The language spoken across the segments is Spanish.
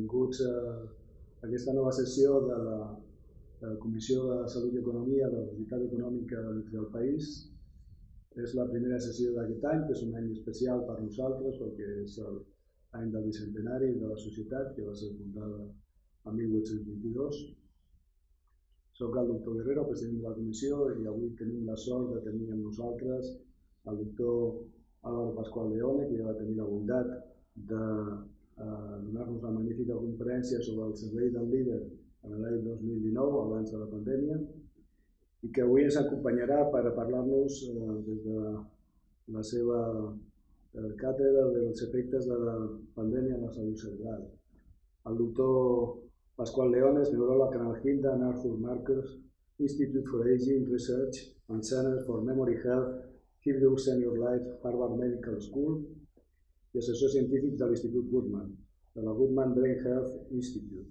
benvinguts a aquesta nova sessió de la Comissió de Salut i Economia de l'Autoritat Econòmica del país. És la primera sessió d'aquest any, que és un any especial per nosaltres, perquè és l'any del bicentenari de la societat, que va ser fundada en 1822. Soc el doctor Guerrero, president de la comissió, i avui tenim la sort de tenir amb nosaltres el doctor Álvaro Pascual Leone, que ja va tenir la bondat de donar-nos una magnífica conferència sobre el servei del líder en l'any 2019, abans de la pandèmia, i que avui ens acompanyarà per parlar-nos des de la seva càtedra dels efectes de la pandèmia en la salut cerebral. El doctor Pascual Leone és neuròleg en el Hilda and Arthur Markers Institute for Aging Research and Center for Memory Health, Hillbrook Senior Life, Harvard Medical School, y asesor científico del Instituto Goodman, de la Goodman Brain Health Institute.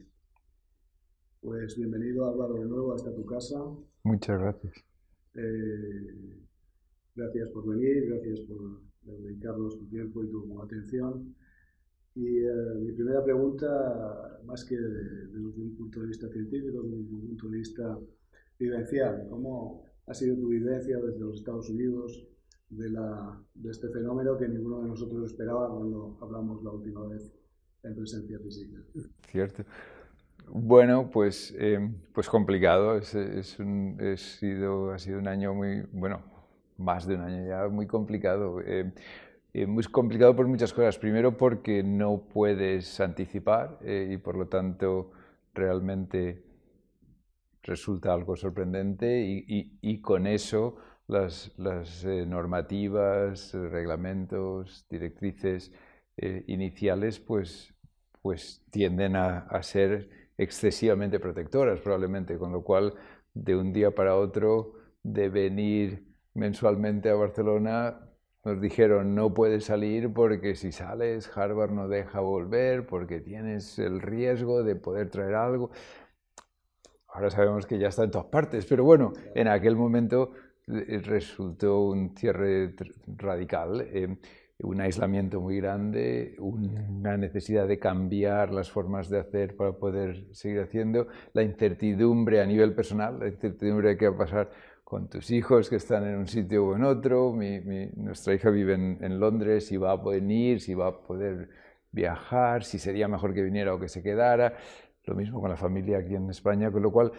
Pues bienvenido, Álvaro, de nuevo hasta tu casa. Muchas gracias. Gracias por venir, gracias por dedicarnos tu tiempo y tu atención. Y mi primera pregunta, más que desde un punto de vista científico, desde un punto de vista vivencial, ¿cómo ha sido tu vivencia desde los Estados Unidos de este fenómeno que ninguno de nosotros esperaba cuando hablamos la última vez en presencia física? Cierto. Bueno, pues complicado. Ha sido un año muy, bueno, más de un año ya, muy complicado. Muy complicado por muchas cosas. Primero porque no puedes anticipar y por lo tanto realmente resulta algo sorprendente y con eso las normativas, reglamentos, directrices iniciales pues tienden a ser excesivamente protectoras probablemente, con lo cual de un día para otro de venir mensualmente a Barcelona nos dijeron no puedes salir porque si sales Harvard no deja volver porque tienes el riesgo de poder traer algo. Ahora sabemos que ya está en todas partes, pero bueno, en aquel momento resultó un cierre radical, un aislamiento muy grande, una necesidad de cambiar las formas de hacer para poder seguir haciendo, la incertidumbre a nivel personal, la incertidumbre de qué va a pasar con tus hijos que están en un sitio o en otro. Nuestra hija vive en Londres, si va a poder ir, si va a poder viajar, si sería mejor que viniera o que se quedara. Lo mismo con la familia aquí en España, con lo cual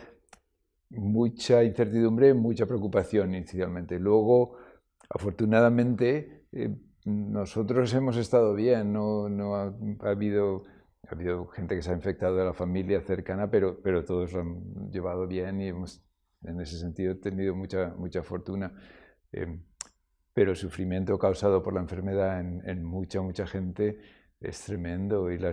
mucha incertidumbre, mucha preocupación inicialmente. Luego, afortunadamente, nosotros hemos estado bien, no ha habido gente que se ha infectado de la familia cercana, pero todos lo han llevado bien y hemos, en ese sentido, tenido mucha fortuna. Pero el sufrimiento causado por la enfermedad en mucha gente es tremendo, y la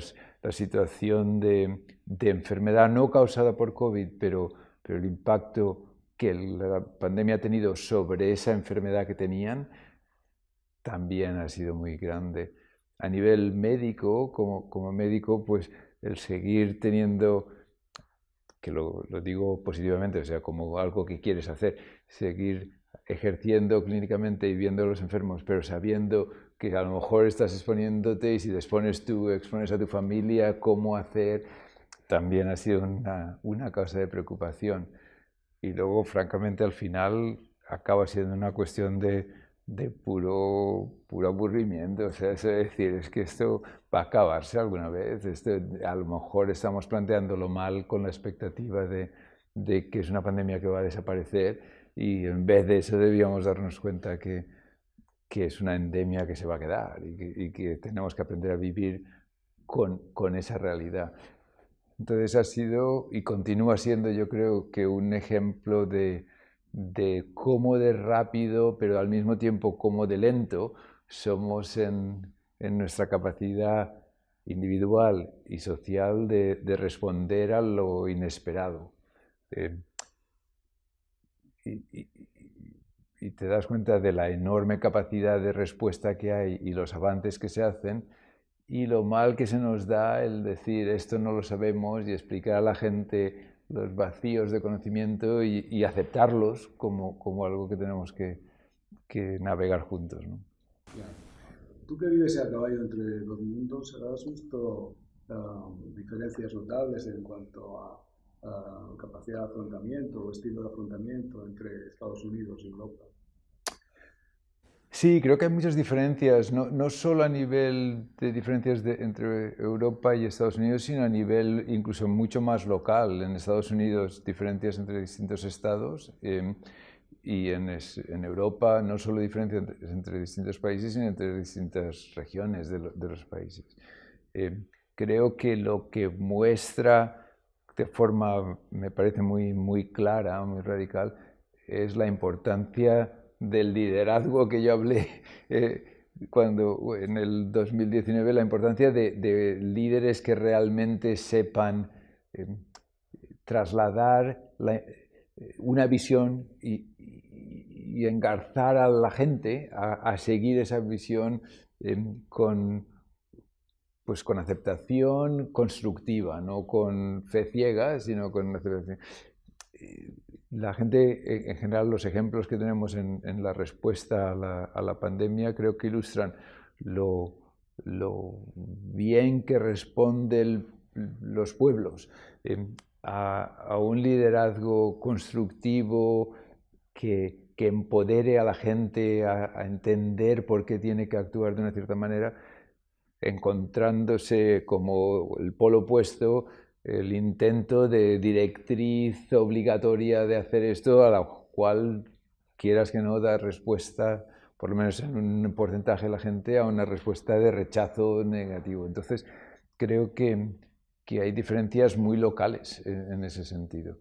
situación de enfermedad no causada por COVID, pero el impacto que la pandemia ha tenido sobre esa enfermedad que tenían también ha sido muy grande. A nivel médico, como médico, pues el seguir teniendo, que lo digo positivamente, o sea, como algo que quieres hacer, seguir ejerciendo clínicamente y viendo a los enfermos, pero sabiendo que a lo mejor estás exponiéndote y si te expones tú, expones a tu familia, cómo hacer, también ha sido una causa de preocupación. Y luego, francamente, al final acaba siendo una cuestión de puro aburrimiento. O sea, es decir, es que esto va a acabarse alguna vez. A lo mejor estamos planteándolo mal con la expectativa de que es una pandemia que va a desaparecer, y en vez de eso debíamos darnos cuenta que es una endemia que se va a quedar y que tenemos que aprender a vivir con esa realidad. Entonces ha sido y continúa siendo, yo creo, que un ejemplo de cómo de rápido, pero al mismo tiempo cómo de lento somos en nuestra capacidad individual y social de responder a lo inesperado. Y te das cuenta de la enorme capacidad de respuesta que hay y los avances que se hacen, y lo mal que se nos da el decir esto no lo sabemos y explicar a la gente los vacíos de conocimiento y aceptarlos como algo que tenemos que navegar juntos, ¿no? Claro. Tú que vives a caballo entre los mundos, ¿has visto diferencias notables en cuanto a capacidad de afrontamiento o estilo de afrontamiento entre Estados Unidos y Europa. Sí, creo que hay muchas diferencias, no solo a nivel de diferencias entre Europa y Estados Unidos, sino a nivel incluso mucho más local. En Estados Unidos, diferencias entre distintos estados, y en Europa no solo diferencias entre distintos países, sino entre distintas regiones de los países. Creo que lo que muestra de forma, me parece muy clara, muy radical, es la importancia del liderazgo que yo hablé cuando en el 2019, la importancia de líderes que realmente sepan trasladar una visión y engarzar a la gente a seguir esa visión con aceptación constructiva, no con fe ciega, sino con aceptación. La gente, en general, los ejemplos que tenemos en la respuesta a la pandemia creo que ilustran lo bien que responden los pueblos a un liderazgo constructivo que empodere a la gente a entender por qué tiene que actuar de una cierta manera, encontrándose como el polo opuesto el intento de directriz obligatoria de hacer esto, a la cual, quieras que no, da respuesta, por lo menos en un porcentaje de la gente, a una respuesta de rechazo negativo. Entonces, creo que hay diferencias muy locales en ese sentido.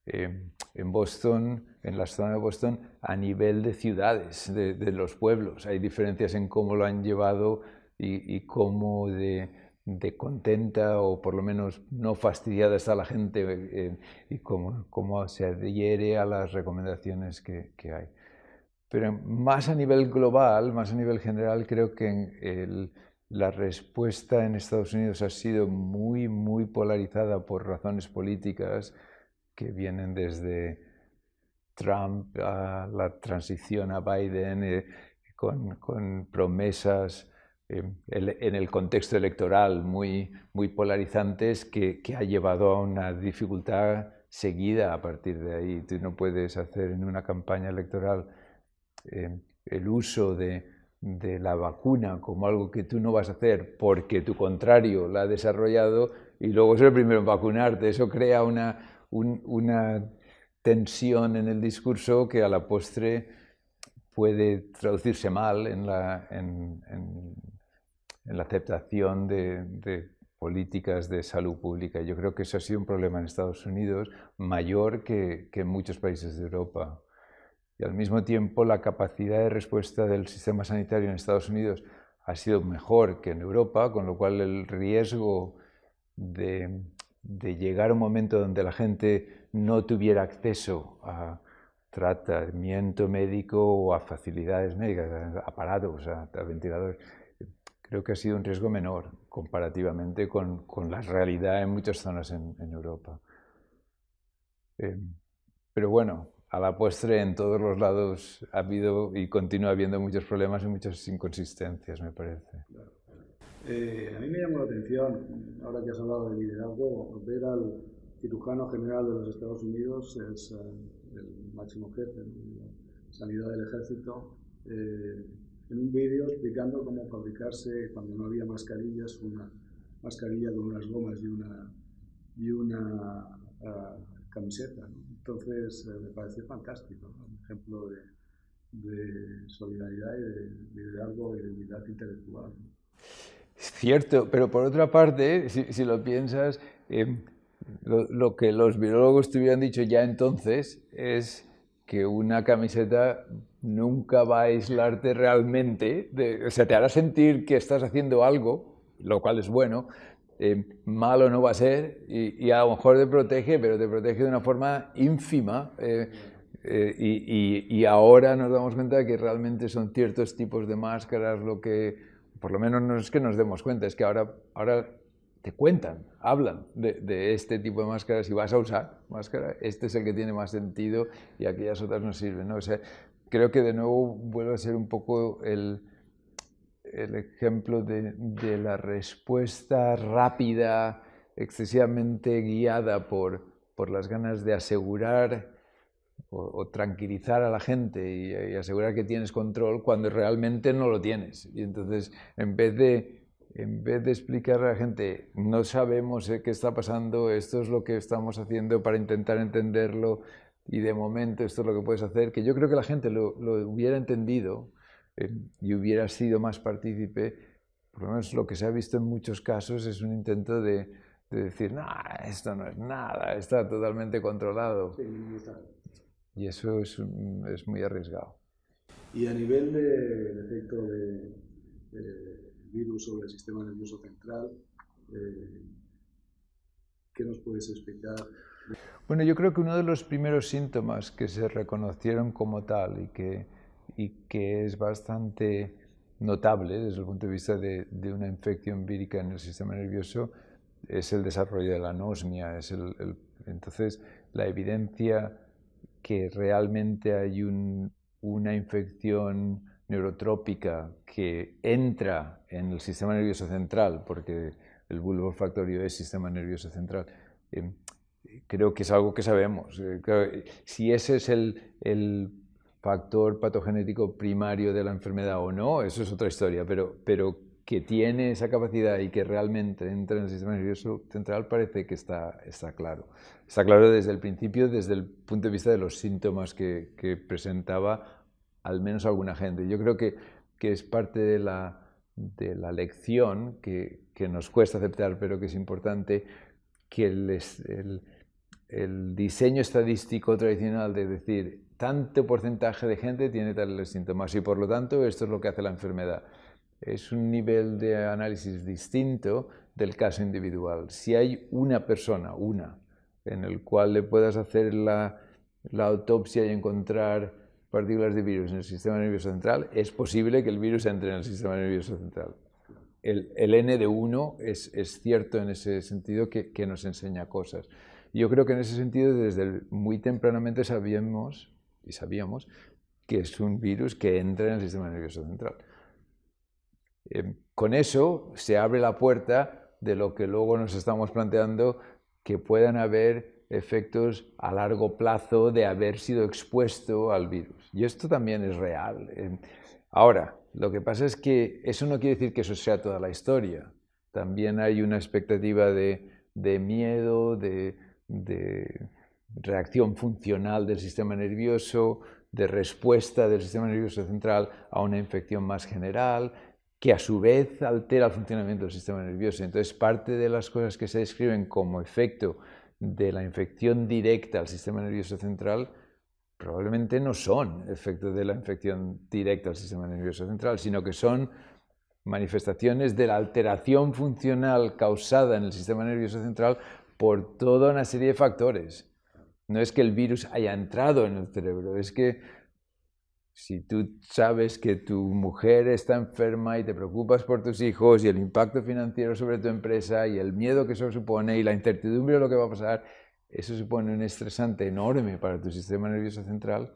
En Boston, en la zona de Boston, a nivel de ciudades, de los pueblos, hay diferencias en cómo lo han llevado y cómo de contenta o por lo menos no fastidiada está la gente y cómo se adhiere a las recomendaciones que hay. Pero más a nivel global, más a nivel general, creo que la respuesta en Estados Unidos ha sido muy polarizada por razones políticas que vienen desde Trump a la transición a Biden, con promesas en el contexto electoral muy polarizantes que ha llevado a una dificultad seguida a partir de ahí. Tú no puedes hacer en una campaña electoral el uso de la vacuna como algo que tú no vas a hacer porque tu contrario la ha desarrollado y luego ser el primero en vacunarte. Eso crea una tensión en el discurso que a la postre puede traducirse mal en la aceptación de políticas de salud pública. Yo creo que eso ha sido un problema en Estados Unidos mayor que en muchos países de Europa. Y al mismo tiempo la capacidad de respuesta del sistema sanitario en Estados Unidos ha sido mejor que en Europa, con lo cual el riesgo de llegar a un momento donde la gente no tuviera acceso a tratamiento médico o a facilidades médicas, a aparatos, a ventiladores, creo que ha sido un riesgo menor comparativamente con la realidad en muchas zonas en Europa. Pero bueno, a la postre en todos los lados ha habido y continúa habiendo muchos problemas y muchas inconsistencias, me parece. A mí me llamó la atención, ahora que has hablado de liderazgo, ver al cirujano general de los Estados Unidos, es el máximo jefe de la sanidad del ejército, en un vídeo explicando cómo fabricarse, cuando no había mascarillas, una mascarilla con unas gomas y una camiseta, ¿no? Entonces me pareció fantástico, ¿no? Un ejemplo de solidaridad y de liderazgo y de unidad intelectual, ¿no? Cierto, pero por otra parte, si lo piensas, lo que los virólogos te hubieran dicho ya entonces es que una camiseta nunca va a aislarte realmente, o sea, te hará sentir que estás haciendo algo, lo cual es bueno, malo no va a ser y a lo mejor te protege, pero te protege de una forma ínfima. Y ahora nos damos cuenta de que realmente son ciertos tipos de máscaras lo que, por lo menos no es que nos demos cuenta, es que ahora te cuentan, hablan de este tipo de máscaras. Si vas a usar máscara, este es el que tiene más sentido y aquellas otras no sirven, ¿no? O sea, creo que de nuevo vuelve a ser un poco el ejemplo de la respuesta rápida, excesivamente guiada por las ganas de asegurar o tranquilizar a la gente y asegurar que tienes control cuando realmente no lo tienes. Y entonces, en vez de explicar a la gente, no sabemos qué está pasando, esto es lo que estamos haciendo para intentar entenderlo y de momento esto es lo que puedes hacer, que yo creo que la gente lo hubiera entendido y hubiera sido más partícipe. Por lo menos lo que se ha visto en muchos casos es un intento de decir, no, esto no es nada, está totalmente controlado. Sí, y eso es muy arriesgado. Y a nivel del efecto del virus sobre el sistema nervioso central, ¿qué nos puedes explicar? Bueno, yo creo que uno de los primeros síntomas que se reconocieron como tal y que es bastante notable desde el punto de vista de una infección vírica en el sistema nervioso es el desarrollo de la anosmia. Entonces, la evidencia que realmente hay una infección neurotrópica que entra en el sistema nervioso central, porque el bulbo olfactorio es sistema nervioso central, creo que es algo que sabemos. Si ese es el factor patogenético primario de la enfermedad o no, eso es otra historia, pero que tiene esa capacidad y que realmente entra en el sistema nervioso central parece que está claro. Está claro desde el principio, desde el punto de vista de los síntomas que presentaba al menos alguna gente. Yo creo que es parte de la lección que nos cuesta aceptar, pero que es importante, que el diseño estadístico tradicional de decir tanto porcentaje de gente tiene tales síntomas y por lo tanto esto es lo que hace la enfermedad. Es un nivel de análisis distinto del caso individual. Si hay una persona, en el cual le puedas hacer la autopsia y encontrar partículas de virus en el sistema nervioso central, es posible que el virus entre en el sistema nervioso central. El N de 1 es cierto en ese sentido que nos enseña cosas. Yo creo que en ese sentido desde muy tempranamente sabíamos que es un virus que entra en el sistema nervioso central. Con eso se abre la puerta de lo que luego nos estamos planteando, que puedan haber efectos a largo plazo de haber sido expuesto al virus. Y esto también es real. Ahora, lo que pasa es que eso no quiere decir que eso sea toda la historia. También hay una expectativa de miedo, de reacción funcional del sistema nervioso, de respuesta del sistema nervioso central a una infección más general, que a su vez altera el funcionamiento del sistema nervioso. Entonces, parte de las cosas que se describen como efecto de la infección directa al sistema nervioso central probablemente no son efectos de la infección directa al sistema nervioso central, sino que son manifestaciones de la alteración funcional causada en el sistema nervioso central por toda una serie de factores. No es que el virus haya entrado en el cerebro, es que si tú sabes que tu mujer está enferma y te preocupas por tus hijos y el impacto financiero sobre tu empresa y el miedo que eso supone y la incertidumbre de lo que va a pasar, eso supone un estresante enorme para tu sistema nervioso central,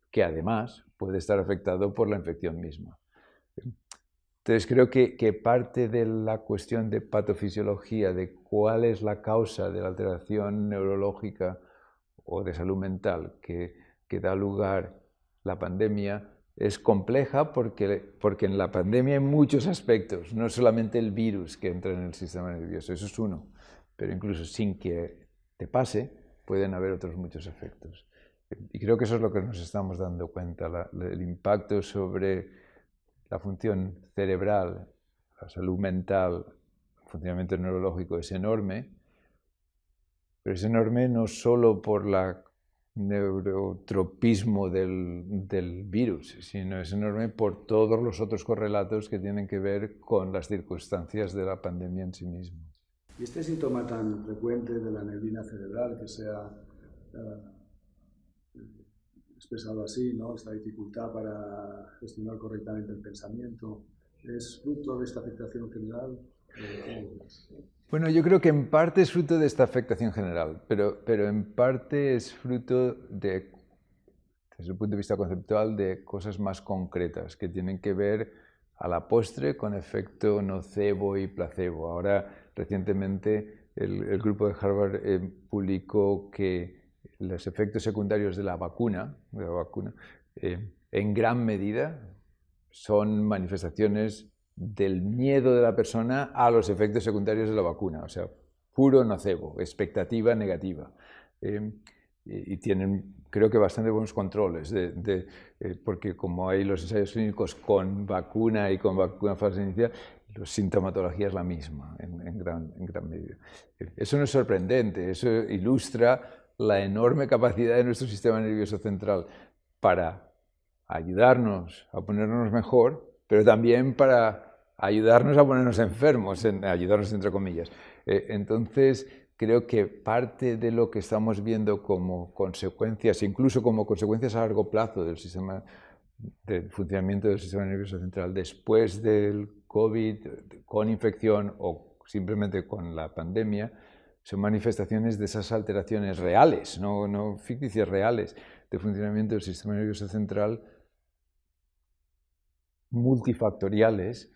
que además puede estar afectado por la infección misma. Entonces creo que parte de la cuestión de patofisiología, de cuál es la causa de la alteración neurológica o de salud mental que da lugar la pandemia, es compleja porque en la pandemia hay muchos aspectos, no solamente el virus que entra en el sistema nervioso, eso es uno, pero incluso sin que te pase, pueden haber otros muchos efectos. Y creo que eso es lo que nos estamos dando cuenta, el impacto sobre la función cerebral, la salud mental, el funcionamiento neurológico es enorme, pero es enorme no solo por el neurotropismo del virus, sino es enorme por todos los otros correlatos que tienen que ver con las circunstancias de la pandemia en sí misma. Y este síntoma tan frecuente de la neblina cerebral que se ha expresado así, ¿no? Esta dificultad para gestionar correctamente el pensamiento, ¿es fruto de esta afectación general? Bueno, yo creo que en parte es fruto de esta afectación general, pero en parte es fruto de, desde el punto de vista conceptual, de cosas más concretas que tienen que ver a la postre con efecto nocebo y placebo. Ahora, recientemente, el grupo de Harvard publicó que los efectos secundarios de la vacuna en gran medida son manifestaciones del miedo de la persona a los efectos secundarios de la vacuna, o sea, puro nocebo, expectativa negativa. Y tienen, creo que, bastante buenos controles, porque como hay los ensayos clínicos con vacuna y con vacuna falsa inicial, la sintomatología es la misma en gran medida. Eso no es sorprendente, eso ilustra la enorme capacidad de nuestro sistema nervioso central para ayudarnos a ponernos mejor, pero también para ayudarnos a ponernos enfermos, ayudarnos entre comillas. Entonces, creo que parte de lo que estamos viendo como consecuencias, incluso como consecuencias a largo plazo del funcionamiento del sistema nervioso central después del COVID, con infección o simplemente con la pandemia, son manifestaciones de esas alteraciones reales, no ficticias, reales, de funcionamiento del sistema nervioso central, multifactoriales,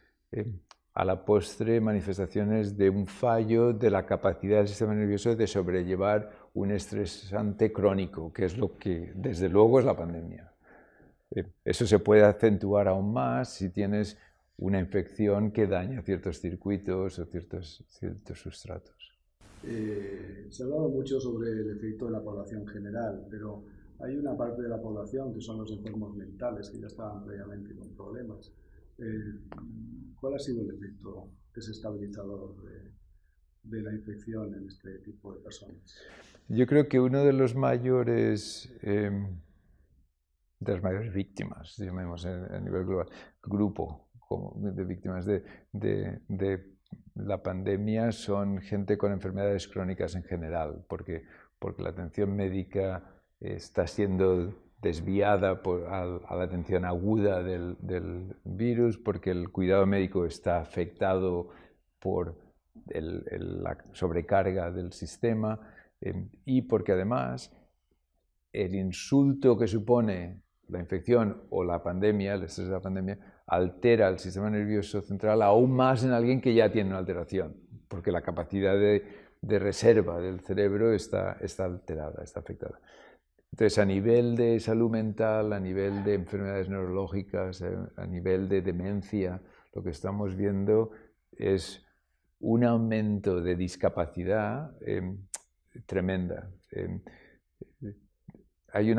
a la postre manifestaciones de un fallo de la capacidad del sistema nervioso de sobrellevar un estresante crónico, que es lo que desde luego es la pandemia. Eso se puede acentuar aún más si tienes una infección que daña ciertos circuitos o ciertos sustratos. Se ha hablado mucho sobre el efecto de la población general, pero hay una parte de la población que son los enfermos mentales, que ya estaban previamente con problemas. ¿Cuál ha sido el efecto desestabilizador de la infección en este tipo de personas? Yo creo que uno de los mayores, víctimas, llamemos a nivel global, grupo de víctimas de la pandemia son gente con enfermedades crónicas en general, porque la atención médica está siendo desviada a la atención aguda del virus, porque el cuidado médico está afectado por la sobrecarga del sistema, y porque además el insulto que supone la infección o la pandemia, el estrés de la pandemia, altera el sistema nervioso central aún más en alguien que ya tiene una alteración, porque la capacidad de reserva del cerebro está alterada, está afectada. Entonces, a nivel de salud mental, a nivel de enfermedades neurológicas, a nivel de demencia, lo que estamos viendo es un aumento de discapacidad tremenda. Hay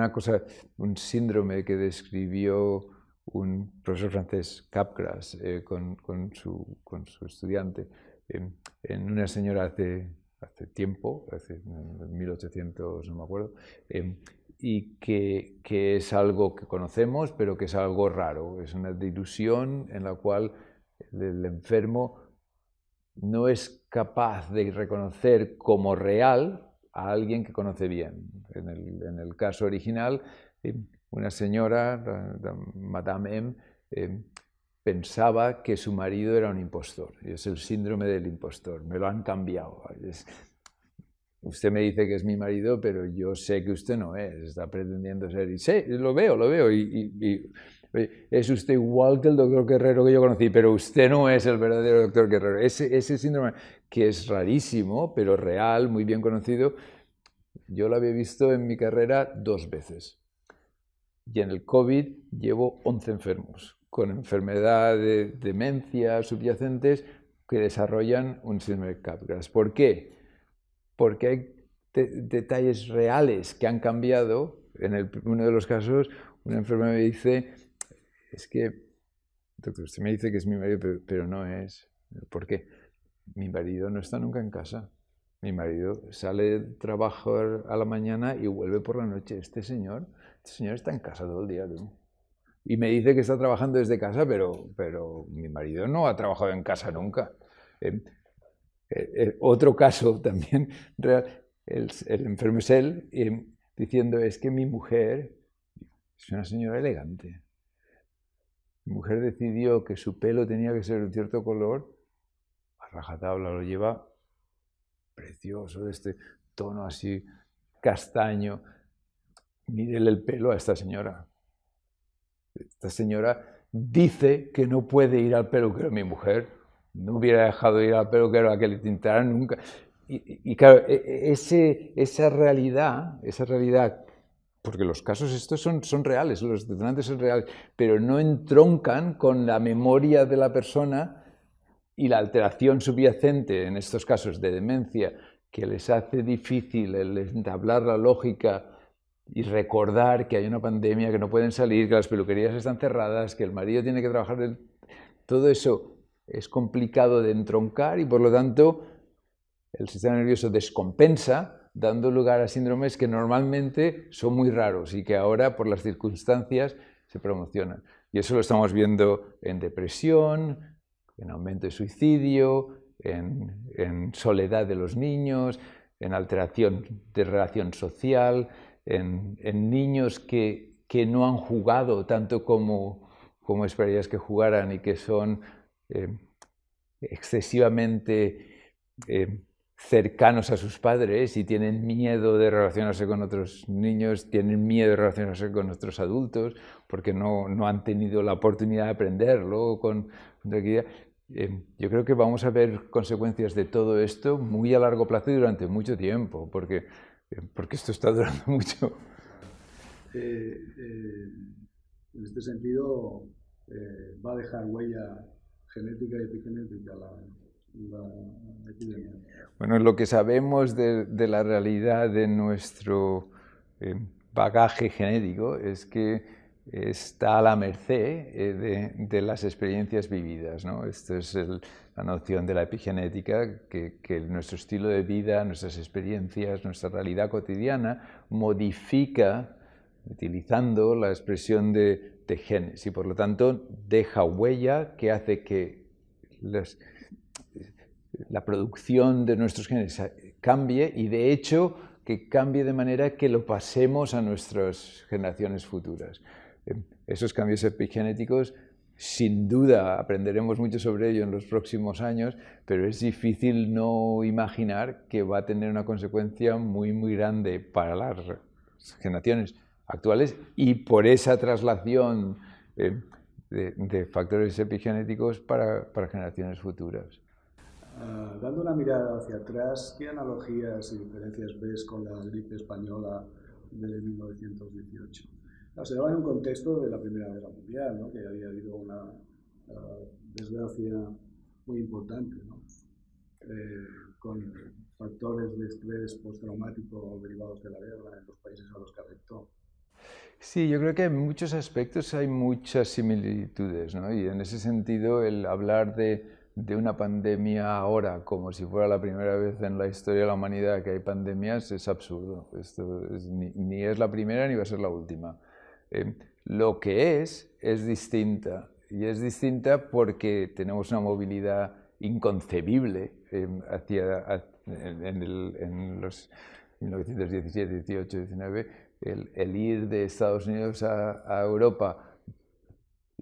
un síndrome que describió un profesor francés, Capgras, con su estudiante, en una señora hace tiempo, hace 1800, no me acuerdo, y que es algo que conocemos, pero que es algo raro. Es una dilusión en la cual el enfermo no es capaz de reconocer como real a alguien que conoce bien. En el caso original, una señora, Madame M, pensaba que su marido era un impostor. Es el síndrome del impostor. Me lo han cambiado. Usted me dice que es mi marido, pero yo sé que usted no es. Está pretendiendo ser. Y sé, lo veo. Y es usted igual que el doctor Guerrero que yo conocí, pero usted no es el verdadero doctor Guerrero. Ese síndrome, que es rarísimo, pero real, muy bien conocido, yo lo había visto en mi carrera 2 veces. Y en el COVID llevo 11 enfermos con enfermedad de demencia subyacentes que desarrollan un síndrome de Capgras. ¿Por qué? Porque hay detalles reales que han cambiado. En uno de los casos, una enfermera me dice, es que, doctor, usted me dice que es mi marido, pero no es. ¿Por qué? Mi marido no está nunca en casa. Mi marido sale de trabajar a la mañana y vuelve por la noche. Este señor está en casa todo el día, ¿no? Y me dice que está trabajando desde casa, pero mi marido no ha trabajado en casa nunca. Otro caso también real, el enfermo es él, diciendo, es que mi mujer es una señora elegante. Mi mujer decidió que su pelo tenía que ser de un cierto color, a rajatabla, lo lleva precioso, de este tono así castaño. Mírele el pelo a esta señora. Esta señora dice que no puede ir al peluquero. Mi mujer no hubiera dejado ir al peluquero a que le tintaran nunca. Y claro, esa realidad, porque los casos estos son reales, los detonantes son reales, pero no entroncan con la memoria de la persona y la alteración subyacente, en estos casos de demencia, que les hace difícil el entablar la lógica y recordar que hay una pandemia, que no pueden salir, que las peluquerías están cerradas, que el marido tiene que trabajar. Todo eso es complicado de entroncar y, por lo tanto, el sistema nervioso descompensa, dando lugar a síndromes que normalmente son muy raros y que ahora, por las circunstancias, se promocionan. Y eso lo estamos viendo en depresión, en aumento de suicidio, en soledad de los niños, en alteración de relación social, en niños que no han jugado tanto como esperarías que jugaran y que son excesivamente cercanos a sus padres y tienen miedo de relacionarse con otros niños, tienen miedo de relacionarse con otros adultos porque no han tenido la oportunidad de aprenderlo con tranquilidad. Yo creo que vamos a ver consecuencias de todo esto muy a largo plazo y durante mucho tiempo, porque esto está durando mucho. En este sentido, va a dejar huella genética y epigenética la epidemia. Bueno, lo que sabemos de la realidad de nuestro bagaje genético es que está a la merced de las experiencias vividas, ¿no? Esto es la noción de la epigenética, que nuestro estilo de vida, nuestras experiencias, nuestra realidad cotidiana modifica utilizando la expresión de genes y por lo tanto deja huella que hace que la producción de nuestros genes cambie y de hecho que cambie de manera que lo pasemos a nuestras generaciones futuras. Esos cambios epigenéticos, sin duda, aprenderemos mucho sobre ello en los próximos años, pero es difícil no imaginar que va a tener una consecuencia muy, muy grande para las generaciones actuales y por esa traslación de factores epigenéticos para generaciones futuras. Dando una mirada hacia atrás, ¿qué analogías y diferencias ves con la gripe española de 1918? Se daba en un contexto de la Primera Guerra Mundial, ¿no? Que había habido una desgracia muy importante, ¿no? Con factores de estrés postraumático derivados de la guerra en los países a los que afectó. Sí, yo creo que en muchos aspectos hay muchas similitudes, ¿no? Y en ese sentido el hablar de una pandemia ahora como si fuera la primera vez en la historia de la humanidad que hay pandemias es absurdo. Esto ni es la primera ni va a ser la última. Lo que es distinta y es distinta porque tenemos una movilidad inconcebible en los 1917, 18, 19, el ir de Estados Unidos a Europa,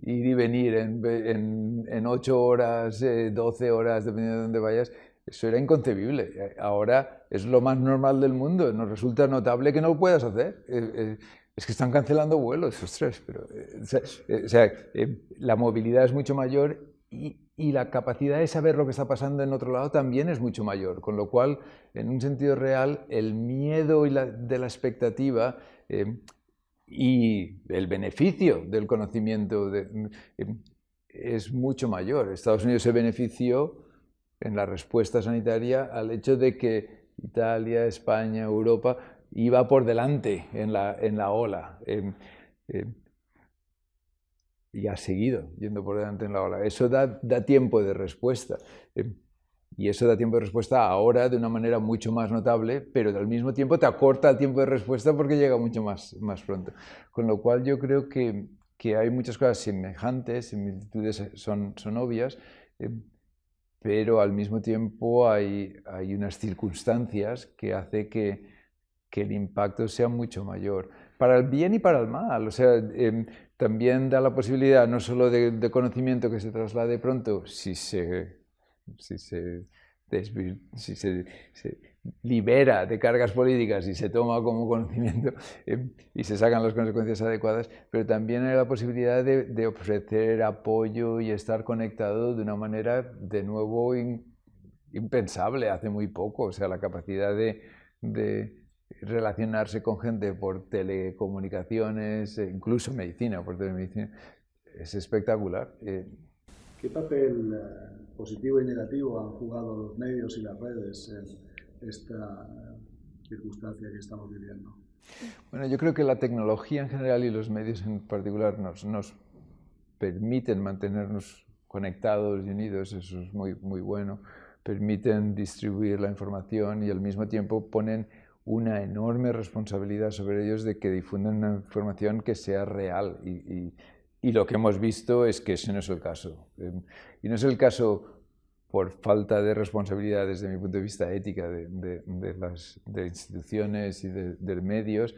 ir y venir en 8 horas, 12 horas, dependiendo de dónde vayas, eso era inconcebible. Ahora es lo más normal del mundo. Nos resulta notable que no lo puedas hacer. Es que están cancelando vuelos, ostras, pero la movilidad es mucho mayor y la capacidad de saber lo que está pasando en otro lado también es mucho mayor, con lo cual, en un sentido real, el miedo de la expectativa y el beneficio del conocimiento es mucho mayor. Estados Unidos se benefició en la respuesta sanitaria al hecho de que Italia, España, Europa iba por delante en la ola y ha seguido yendo por delante en la ola. Eso da tiempo de respuesta. Y eso da tiempo de respuesta ahora de una manera mucho más notable, pero al mismo tiempo te acorta el tiempo de respuesta porque llega mucho más pronto. Con lo cual yo creo que hay muchas cosas semejantes, similitudes son obvias, pero al mismo tiempo hay unas circunstancias que hace que el impacto sea mucho mayor, para el bien y para el mal. O sea, también da la posibilidad no solo de conocimiento que se traslade pronto, si se libera de cargas políticas y se toma como conocimiento y se sacan las consecuencias adecuadas, pero también hay la posibilidad de ofrecer apoyo y estar conectado de una manera de nuevo impensable hace muy poco. O sea, la capacidad de relacionarse con gente por telecomunicaciones, incluso medicina, por telemedicina, es espectacular. ¿Qué papel positivo y negativo han jugado los medios y las redes en esta circunstancia que estamos viviendo? Bueno, yo creo que la tecnología en general y los medios en particular nos permiten mantenernos conectados y unidos, eso es muy, muy bueno, permiten distribuir la información y al mismo tiempo ponen una enorme responsabilidad sobre ellos de que difundan una información que sea real y lo que hemos visto es que ese no es el caso. Y no es el caso por falta de responsabilidad desde mi punto de vista ética de las instituciones y de medios,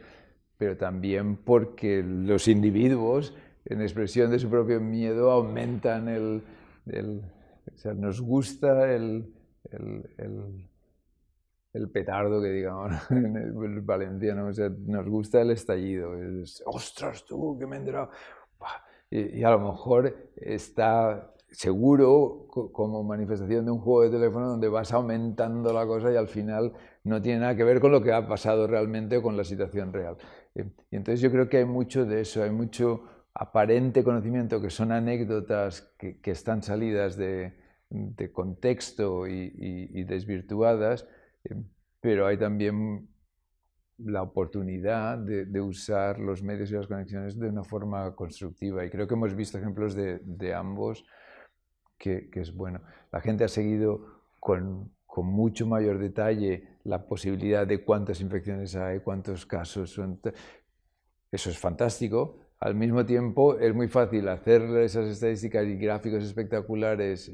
pero también porque los individuos, en expresión de su propio miedo, aumentan o sea, nos gusta el petardo, que digamos en el valenciano, o sea, nos gusta el estallido. ¡Ostras, tú, que me he enterado! Y a lo mejor está seguro como manifestación de un juego de teléfono donde vas aumentando la cosa y al final no tiene nada que ver con lo que ha pasado realmente o con la situación real. Y entonces yo creo que hay mucho de eso, hay mucho aparente conocimiento que son anécdotas que están salidas de contexto y desvirtuadas, pero hay también la oportunidad de usar los medios y las conexiones de una forma constructiva y creo que hemos visto ejemplos de ambos que es bueno. La gente ha seguido con mucho mayor detalle la posibilidad de cuántas infecciones hay, cuántos casos son. Eso es fantástico. Al mismo tiempo es muy fácil hacer esas estadísticas y gráficos espectaculares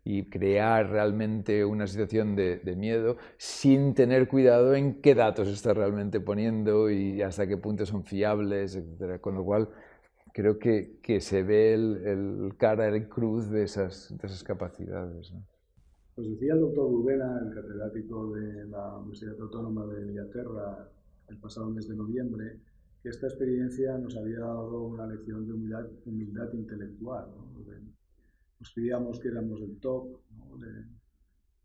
y crear realmente una situación de miedo sin tener cuidado en qué datos está realmente poniendo y hasta qué punto son fiables, etc. Con lo cual creo que se ve el cara, el cruz de esas capacidades, ¿no? Pues decía el doctor Budena, el catedrático de la Universidad Autónoma de Inglaterra, el pasado mes de noviembre, que esta experiencia nos había dado una lección de humildad intelectual, ¿no? Nos creíamos que éramos el top, ¿no?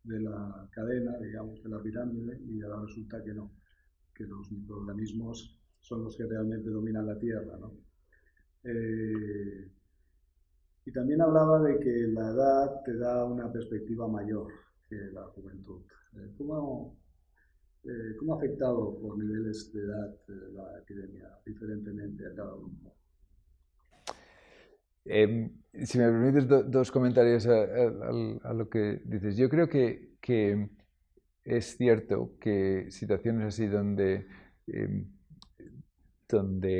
de la cadena, digamos, de la pirámide, y ahora resulta que no, que los microorganismos son los que realmente dominan la Tierra, ¿no? Y también hablaba de que la edad te da una perspectiva mayor que la juventud. ¿Cómo ha afectado por niveles de edad la epidemia diferentemente a cada uno? Si me permites dos comentarios a lo que dices. Yo creo que es cierto que situaciones así donde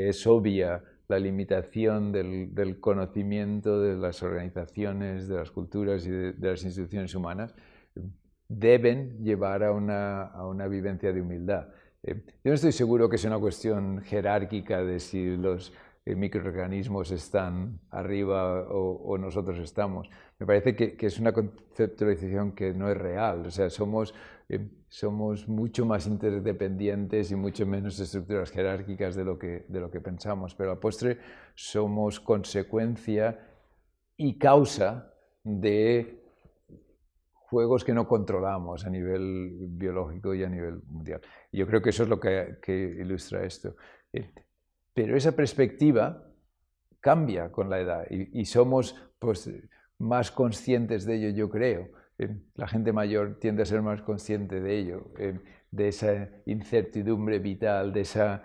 es obvia la limitación del conocimiento de las organizaciones, de las culturas y de las instituciones humanas, deben llevar a una vivencia de humildad. Yo no estoy seguro que sea una cuestión jerárquica de si los microorganismos están arriba o nosotros estamos. Me parece que es una conceptualización que no es real. O sea, somos mucho más interdependientes y mucho menos estructuras jerárquicas de lo que pensamos, pero a postre somos consecuencia y causa de juegos que no controlamos a nivel biológico y a nivel mundial. Y yo creo que eso es lo que ilustra esto. Pero esa perspectiva cambia con la edad y somos pues, más conscientes de ello, yo creo. La gente mayor tiende a ser más consciente de ello, de esa incertidumbre vital, de esa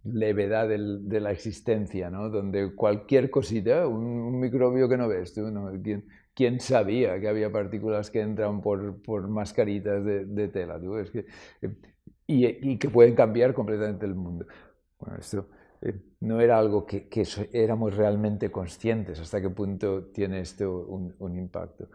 levedad de la existencia, ¿no? Donde cualquier cosita, un microbio que no ves tú, ¿no? ¿Quién sabía que había partículas que entran por mascaritas de tela? ¿Tú? Es que, y que pueden cambiar completamente el mundo. Bueno, esto no era algo que éramos realmente conscientes hasta qué punto tiene esto un impacto.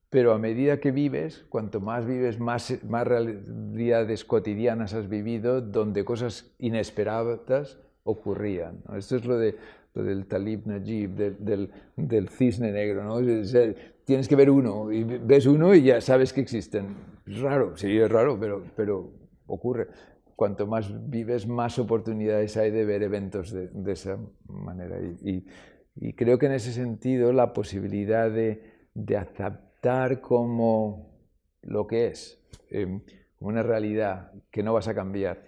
Pero a medida que vives, cuanto más vives, más realidades cotidianas has vivido, donde cosas inesperadas ocurrían, ¿no? Esto es lo del Talib Najib, del cisne negro, ¿no? O sea, tienes que ver uno, y ves uno y ya sabes que existen. Es raro, sí, es raro, pero ocurre. Cuanto más vives, más oportunidades hay de ver eventos de esa manera. Y creo que en ese sentido la posibilidad de aceptar como lo que es, como una realidad que no vas a cambiar.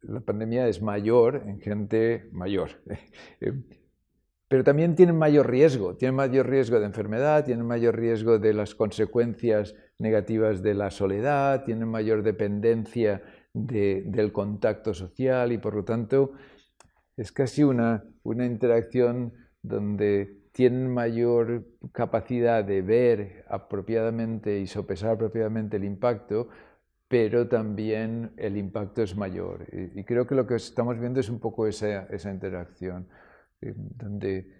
La pandemia es mayor en gente mayor, pero también tienen mayor riesgo de enfermedad, tienen mayor riesgo de las consecuencias negativas de la soledad, tienen mayor dependencia del contacto social y por lo tanto es casi una interacción donde tienen mayor capacidad de ver apropiadamente y sopesar apropiadamente el impacto, pero también el impacto es mayor. Y creo que lo que estamos viendo es un poco esa interacción, donde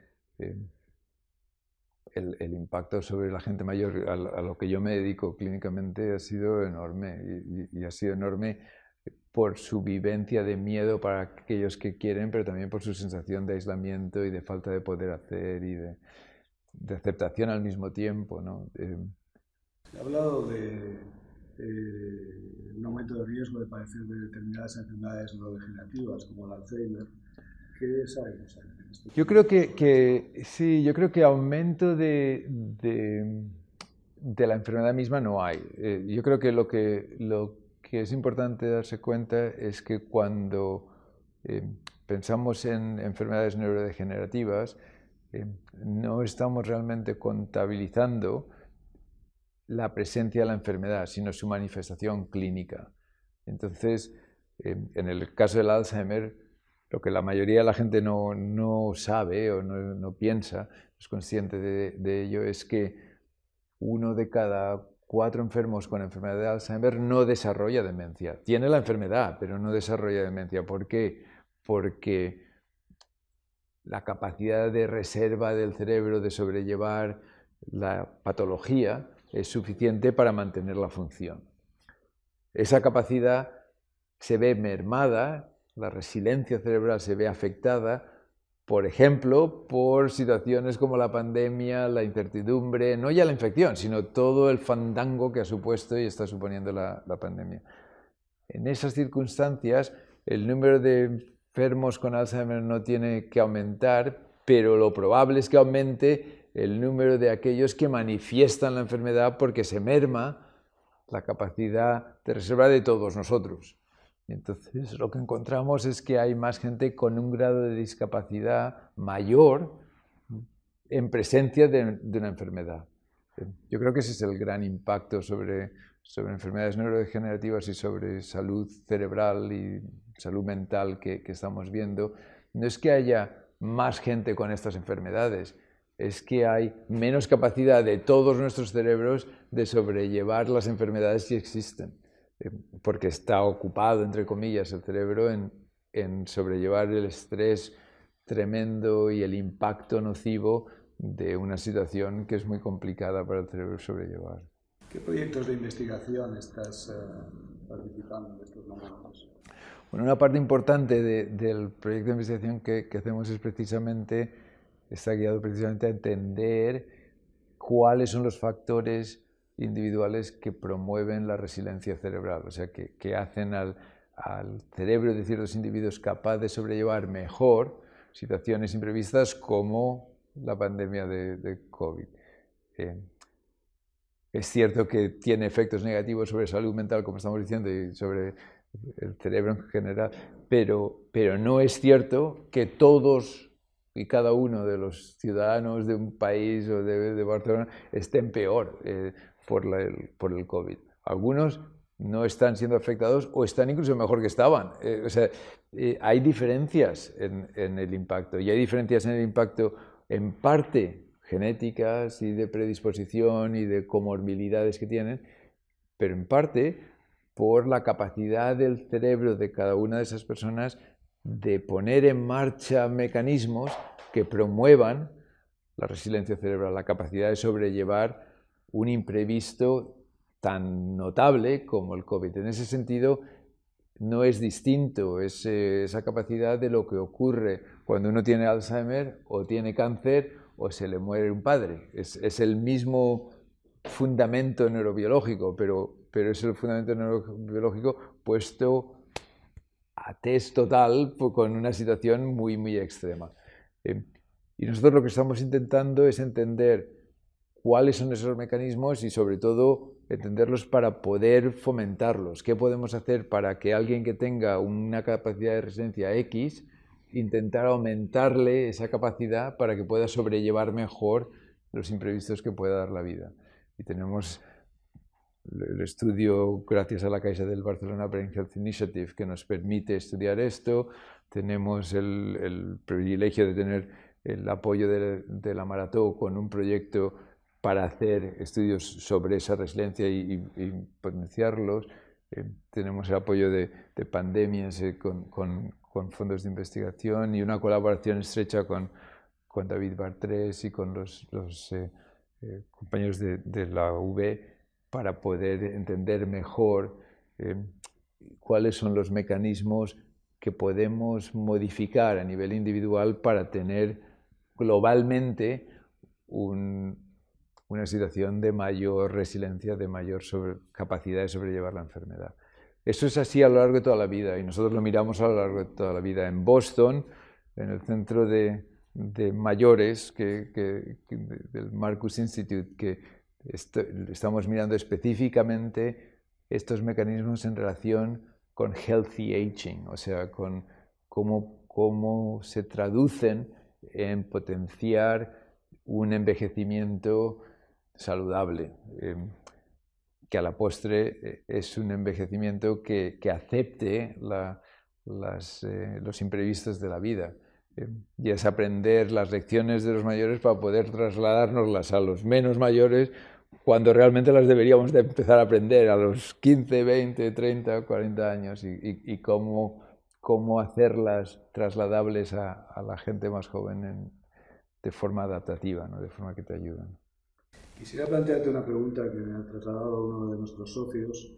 el impacto sobre la gente mayor, a lo que yo me dedico clínicamente, ha sido enorme, y ha sido enorme por su vivencia de miedo para aquellos que quieren, pero también por su sensación de aislamiento y de falta de poder hacer y de aceptación al mismo tiempo, ¿no? Se ha hablado de un aumento de riesgo de padecer de determinadas enfermedades neurodegenerativas como el Alzheimer. ¿Qué sabemos? Yo creo que sí, yo creo que aumento de la enfermedad misma no hay. Yo creo que lo que es importante darse cuenta es que cuando pensamos en enfermedades neurodegenerativas, no estamos realmente contabilizando la presencia de la enfermedad, sino su manifestación clínica. Entonces, en el caso del Alzheimer, lo que la mayoría de la gente no sabe o no piensa, no es consciente de ello, es que 1 de cada 4 enfermos con enfermedad de Alzheimer no desarrolla demencia. Tiene la enfermedad, pero no desarrolla demencia. ¿Por qué? Porque la capacidad de reserva del cerebro de sobrellevar la patología es suficiente para mantener la función. Esa capacidad se ve mermada, la resiliencia cerebral se ve afectada, por ejemplo, por situaciones como la pandemia, la incertidumbre, no ya la infección, sino todo el fandango que ha supuesto y está suponiendo la pandemia. En esas circunstancias, el número de enfermos con Alzheimer no tiene que aumentar, pero lo probable es que aumente el número de aquellos que manifiestan la enfermedad porque se merma la capacidad de reserva de todos nosotros. Entonces, lo que encontramos es que hay más gente con un grado de discapacidad mayor en presencia de una enfermedad. Yo creo que ese es el gran impacto sobre enfermedades neurodegenerativas y sobre salud cerebral y salud mental que estamos viendo. No es que haya más gente con estas enfermedades, es que hay menos capacidad de todos nuestros cerebros de sobrellevar las enfermedades si existen, porque está ocupado, entre comillas, el cerebro en sobrellevar el estrés tremendo y el impacto nocivo de una situación que es muy complicada para el cerebro sobrellevar. ¿Qué proyectos de investigación estás participando en estos momentos? Bueno, una parte importante del proyecto de investigación que hacemos es está guiado precisamente a entender cuáles son los factores individuales que promueven la resiliencia cerebral, o sea, que hacen al cerebro de ciertos individuos capaz de sobrellevar mejor situaciones imprevistas como la pandemia de COVID. Es cierto que tiene efectos negativos sobre salud mental, como estamos diciendo, y sobre el cerebro en general, pero no es cierto que todos y cada uno de los ciudadanos de un país o de Barcelona estén peor por el COVID. Algunos no están siendo afectados o están incluso mejor que estaban. Hay diferencias en el impacto, y hay diferencias en el impacto en parte genéticas y de predisposición y de comorbilidades que tienen, pero en parte por la capacidad del cerebro de cada una de esas personas de poner en marcha mecanismos que promuevan la resiliencia cerebral, la capacidad de sobrellevar un imprevisto tan notable como el COVID. En ese sentido, no es distinto, es esa capacidad de lo que ocurre cuando uno tiene Alzheimer o tiene cáncer o se le muere un padre. Es el mismo fundamento neurobiológico, pero es el fundamento neurobiológico puesto a test total con una situación muy, muy extrema. Y nosotros lo que estamos intentando es entender cuáles son esos mecanismos y sobre todo entenderlos para poder fomentarlos. ¿Qué podemos hacer para que alguien que tenga una capacidad de resiliencia X, intentar aumentarle esa capacidad para que pueda sobrellevar mejor los imprevistos que pueda dar la vida? Y tenemos el estudio, gracias a la Caixa del Barcelona Brain Health Initiative, que nos permite estudiar esto. Tenemos el privilegio de tener el apoyo de la Marató con un proyecto para hacer estudios sobre esa resiliencia y potenciarlos. Tenemos el apoyo de Pandemias con fondos de investigación y una colaboración estrecha con David Bartrés y con los compañeros de la UB para poder entender mejor cuáles son los mecanismos que podemos modificar a nivel individual para tener globalmente una situación de mayor resiliencia, de mayor capacidad de sobrellevar la enfermedad. Eso es así a lo largo de toda la vida y nosotros lo miramos a lo largo de toda la vida. En Boston, en el centro de mayores del Marcus Institute, que estamos mirando específicamente estos mecanismos en relación con healthy aging, o sea, con cómo se traducen en potenciar un envejecimiento saludable, que a la postre es un envejecimiento que acepte los imprevistos de la vida. Y es aprender las lecciones de los mayores para poder trasladárnoslas a los menos mayores cuando realmente las deberíamos de empezar a aprender a los 15, 20, 30, 40 años y cómo hacerlas trasladables a la gente más joven de forma adaptativa, ¿no? De forma que te ayudan. Quisiera plantearte una pregunta que me ha trasladado uno de nuestros socios,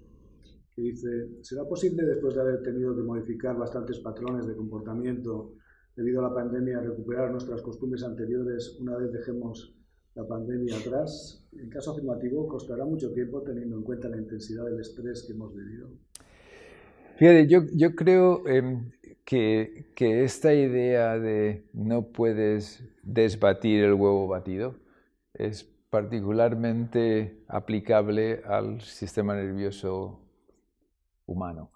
que dice, ¿será posible después de haber tenido que modificar bastantes patrones de comportamiento debido a la pandemia recuperar nuestras costumbres anteriores una vez dejemos la pandemia atrás? En caso afirmativo, ¿costará mucho tiempo teniendo en cuenta la intensidad del estrés que hemos vivido? Fíjate, yo creo que esta idea de no puedes desbatir el huevo batido es particularmente aplicable al sistema nervioso humano,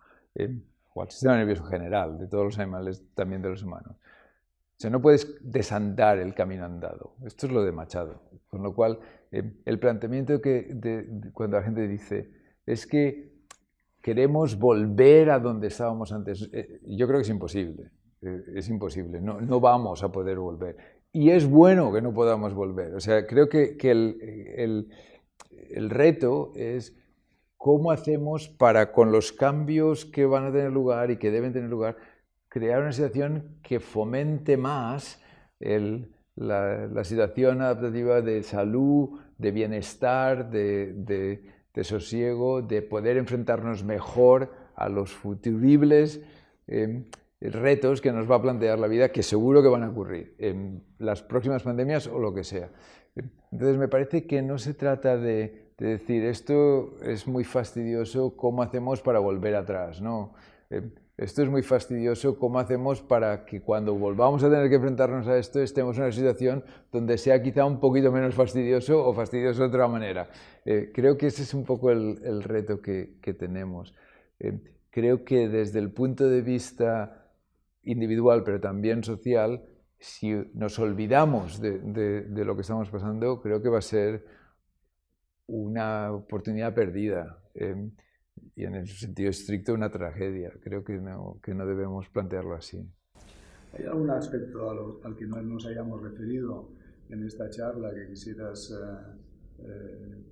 o al sistema nervioso general, de todos los animales, también de los humanos. O sea, no puedes desandar el camino andado. Esto es lo de Machado. Con lo cual, el planteamiento cuando la gente dice es que queremos volver a donde estábamos antes, yo creo que es imposible. Es imposible. No vamos a poder volver. Y es bueno que no podamos volver. O sea, creo que el reto es cómo hacemos para, con los cambios que van a tener lugar y que deben tener lugar, crear una situación que fomente más la situación adaptativa de salud, de bienestar, de sosiego, de poder enfrentarnos mejor a los futuribles retos que nos va a plantear la vida, que seguro que van a ocurrir en las próximas pandemias o lo que sea. Entonces me parece que no se trata de decir esto es muy fastidioso, ¿cómo hacemos para volver atrás? No. Esto es muy fastidioso, ¿cómo hacemos para que cuando volvamos a tener que enfrentarnos a esto estemos en una situación donde sea quizá un poquito menos fastidioso o fastidioso de otra manera? Creo que ese es un poco el reto que tenemos. Creo que desde el punto de vista individual, pero también social, si nos olvidamos de lo que estamos pasando, creo que va a ser una oportunidad perdida. Y en el sentido estricto una tragedia. Creo que no debemos plantearlo así. ¿Hay algún aspecto al que no nos hayamos referido en esta charla que quisieras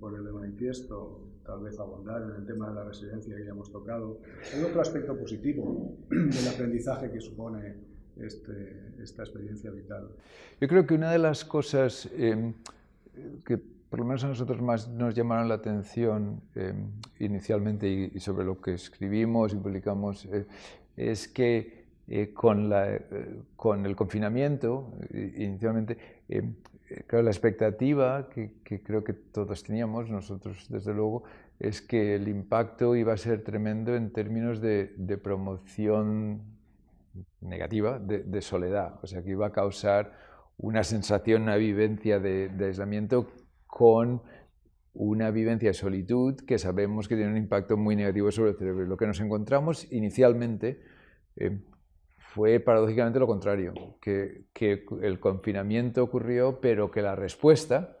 poner de manifiesto, tal vez abundar en el tema de la resiliencia que ya hemos tocado? ¿Hay otro aspecto positivo del aprendizaje que supone esta experiencia vital? Yo creo que una de las cosas que por lo menos a nosotros más nos llamaron la atención inicialmente y sobre lo que escribimos y publicamos, es que con el confinamiento, inicialmente, claro, la expectativa que creo que todos teníamos, nosotros desde luego, es que el impacto iba a ser tremendo en términos de promoción negativa, de soledad, o sea que iba a causar una sensación, una vivencia de aislamiento con una vivencia de solitud que sabemos que tiene un impacto muy negativo sobre el cerebro. Lo que nos encontramos inicialmente fue paradójicamente lo contrario, que el confinamiento ocurrió, pero que la respuesta,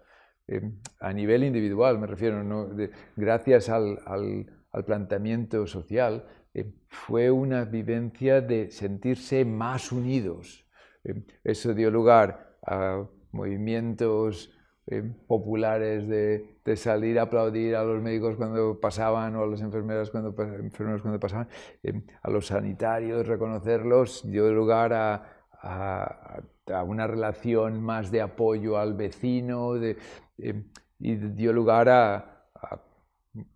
a nivel individual me refiero, ¿no? Gracias al planteamiento social, fue una vivencia de sentirse más unidos. Eso dio lugar a movimientos populares de salir a aplaudir a los médicos cuando pasaban o a las enfermeras cuando pasaban, a los sanitarios, reconocerlos, dio lugar a una relación más de apoyo al vecino y dio lugar a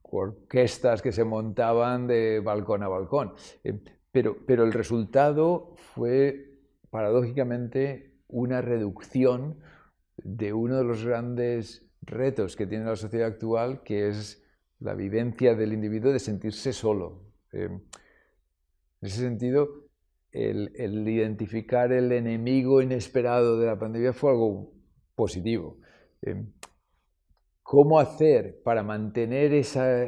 orquestas que se montaban de balcón a balcón. Pero el resultado fue paradójicamente una reducción de uno de los grandes retos que tiene la sociedad actual, que es la vivencia del individuo de sentirse solo. En ese sentido, el identificar el enemigo inesperado de la pandemia fue algo positivo. ¿Cómo hacer para mantener esa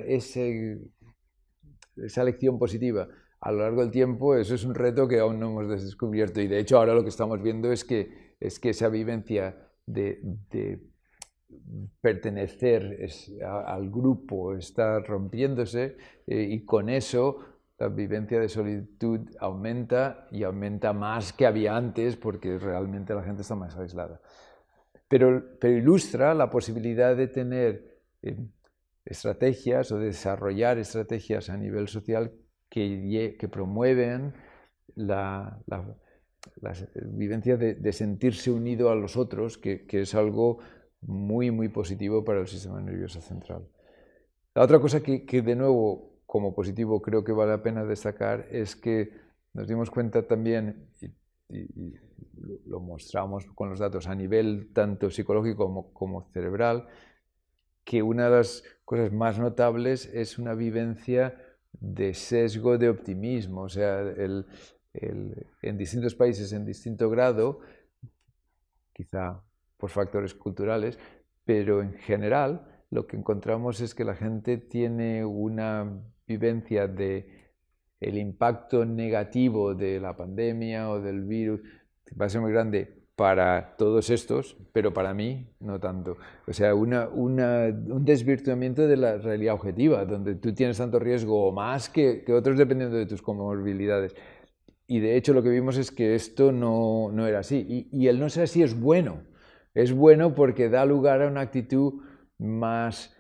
lección positiva a lo largo del tiempo? Eso es un reto que aún no hemos descubierto, y de hecho ahora lo que estamos viendo es que esa vivencia de pertenecer al grupo está rompiéndose, y con eso la vivencia de solitud aumenta, y aumenta más que había antes porque realmente la gente está más aislada. Pero ilustra la posibilidad de tener estrategias o de desarrollar estrategias a nivel social que promueven la vivencia de sentirse unido a los otros, que es algo muy, muy positivo para el sistema nervioso central. La otra cosa que de nuevo, como positivo, creo que vale la pena destacar es que nos dimos cuenta también, y lo mostramos con los datos a nivel tanto psicológico como cerebral, que una de las cosas más notables es una vivencia de sesgo de optimismo. O sea, en distintos países, en distinto grado, quizá por factores culturales, pero en general lo que encontramos es que la gente tiene una vivencia de el impacto negativo de la pandemia o del virus, va a ser muy grande para todos estos, pero para mí no tanto. O sea, un desvirtuamiento de la realidad objetiva, donde tú tienes tanto riesgo o más que otros dependiendo de tus comorbilidades. Y de hecho lo que vimos es que esto no era así. Y el no ser así es bueno. Es bueno porque da lugar a una actitud más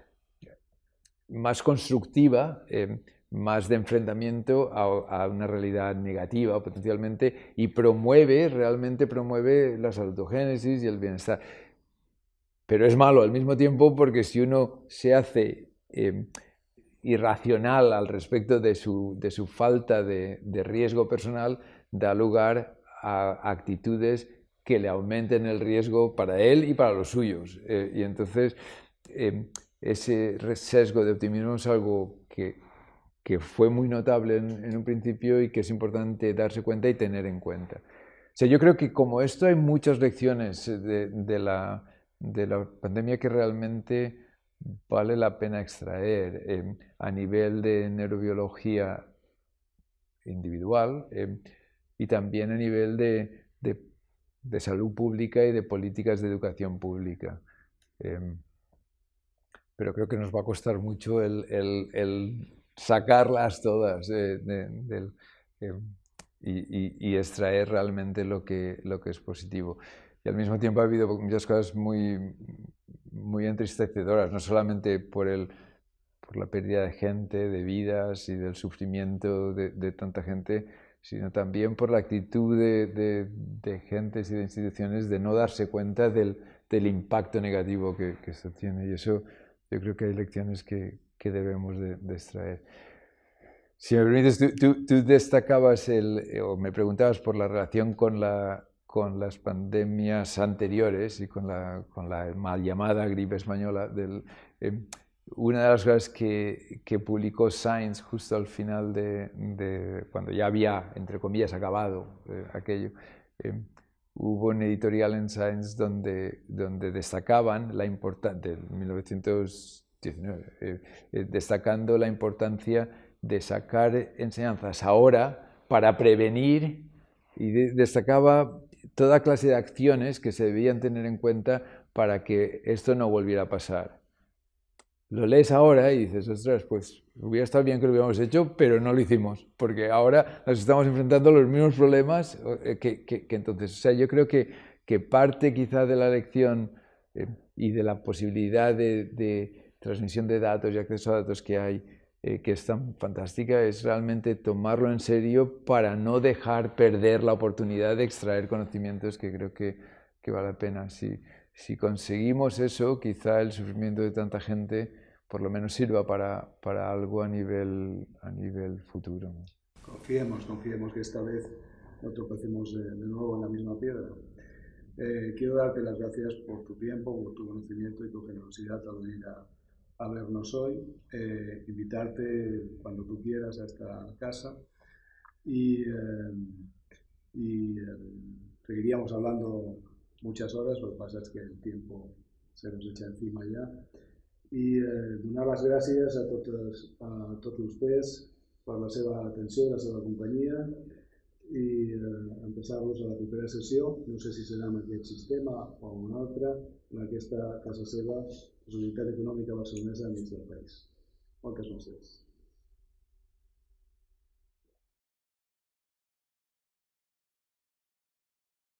constructiva, más de enfrentamiento a una realidad negativa potencialmente, y realmente promueve la salutogénesis y el bienestar. Pero es malo al mismo tiempo porque si uno se hace irracional al respecto de su falta de riesgo personal, da lugar a actitudes que le aumenten el riesgo para él y para los suyos. Y entonces ese sesgo de optimismo es algo que fue muy notable en un principio y que es importante darse cuenta y tener en cuenta. O sea, yo creo que como esto hay muchas lecciones de la pandemia que realmente vale la pena extraer a nivel de neurobiología individual y también a nivel de salud pública y de políticas de educación pública. Pero creo que nos va a costar mucho el sacarlas todas y extraer realmente lo que es positivo. Y al mismo tiempo ha habido muchas cosas muy, muy entristecedoras, no solamente por la pérdida de gente, de vidas y del sufrimiento de tanta gente, sino también por la actitud de gentes y de instituciones de no darse cuenta del del impacto negativo que esto tiene. Y eso yo creo que hay lecciones que debemos de extraer. Si me permites, tú destacabas o me preguntabas por la relación con las pandemias anteriores y con la mal llamada gripe española. Una de las cosas que publicó Science justo al final de cuando ya había, entre comillas, acabado aquello, hubo un editorial en Science donde destacaban la importancia, del 1919, destacando la importancia de sacar enseñanzas ahora para prevenir, y destacaba toda clase de acciones que se debían tener en cuenta para que esto no volviera a pasar. Lo lees ahora y dices, ostras, pues hubiera estado bien que lo hubiéramos hecho, pero no lo hicimos, porque ahora nos estamos enfrentando a los mismos problemas que entonces. O sea, yo creo que parte quizá de la lección y de la posibilidad de transmisión de datos y acceso a datos que hay, que es tan fantástica, es realmente tomarlo en serio para no dejar perder la oportunidad de extraer conocimientos que creo que vale la pena. Si conseguimos eso, quizá el sufrimiento de tanta gente por lo menos sirva para algo a nivel futuro. Confiemos que esta vez no tropecemos de nuevo en la misma piedra. Quiero darte las gracias por tu tiempo, por tu conocimiento y tu generosidad al venir a vernos hoy. Invitarte cuando tú quieras a esta casa y seguiríamos hablando muchas horas, lo que pasa es que el tiempo se nos echa encima ya. I donar les gràcies a tots vostès per la seva atenció, la seva companyia i emplaçar-los a la propera sessió, no sé si serà amb aquest sistema o un altre, en aquesta casa seva, la Societat Econòmica Barcelonesa enmig del país. Moltes gràcies.